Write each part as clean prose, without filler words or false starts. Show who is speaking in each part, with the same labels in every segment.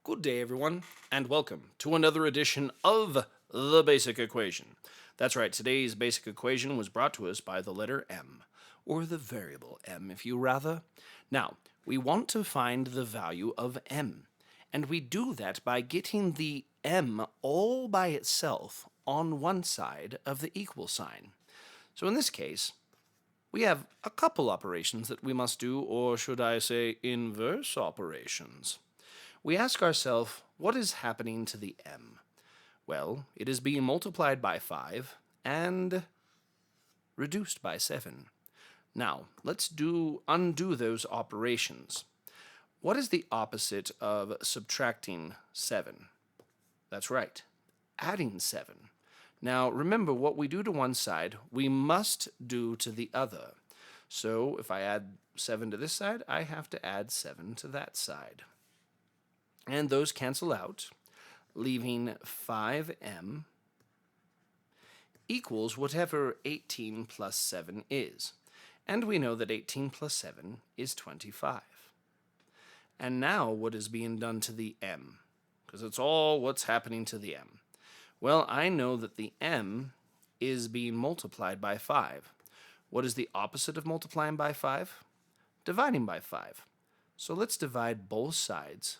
Speaker 1: Good day, everyone, and welcome to another edition of The Basic Equation. That's right, today's basic equation was brought to us by the letter m, or the variable m, if you rather. Now, we want to find the value of m, and we do that by getting the m all by itself on one side of the equal sign. So in this case, we have a couple operations that we must do, or should I say inverse operations. We ask ourselves, what is happening to the m? Well, it is being multiplied by 5 and reduced by 7. Now, let's undo those operations. What is the opposite of subtracting 7? That's right, adding 7. Now, remember, what we do to one side, we must do to the other. So, if I add 7 to this side, I have to add 7 to that side. And those cancel out, leaving 5m equals whatever 18 plus 7 is. And we know that 18 plus 7 is 25. And now what is being done to the m? Because it's all what's happening to the m. Well, I know that the m is being multiplied by 5. What is the opposite of multiplying by 5? Dividing by 5. So let's divide both sides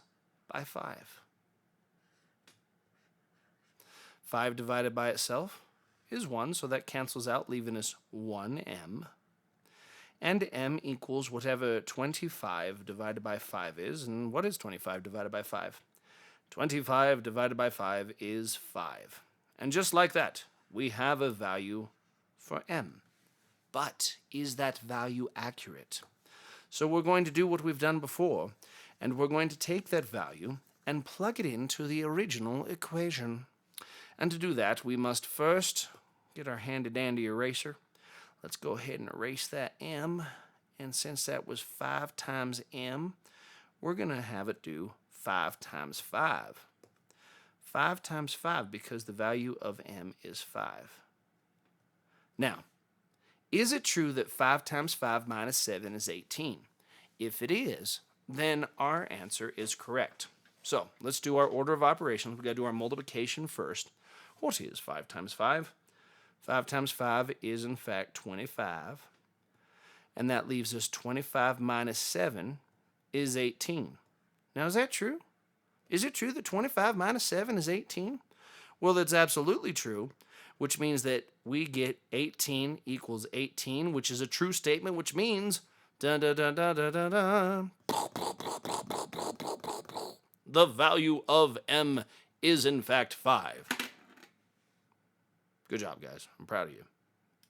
Speaker 1: by 5. 5 divided by itself is 1, so that cancels out, leaving us 1m. And m equals whatever 25 divided by 5 is. And what is 25 divided by 5? 25 divided by 5 is 5. And just like that, we have a value for m. But is that value accurate? So we're going to do what we've done before, and we're going to take that value and plug it into the original equation. And to do that, we must first get our handy-dandy eraser. Let's go ahead and erase that m, and since that was 5 times m, we're going to have it do 5 times 5. 5 times 5 because the value of m is 5. Now, is it true that 5 times 5 minus 7 is 18? If it is, then our answer is correct. So, let's do our order of operations. We've got to do our multiplication first. What is 5 times 5? 5 times 5 is, in fact, 25. And that leaves us 25 minus 7 is 18. Now, is that true? Is it true that 25 minus 7 is 18? Well, that's absolutely true, which means that we get 18 equals 18, which is a true statement, which means da da da da da da da. The value of m is in fact 5. Good job, guys. I'm proud of you.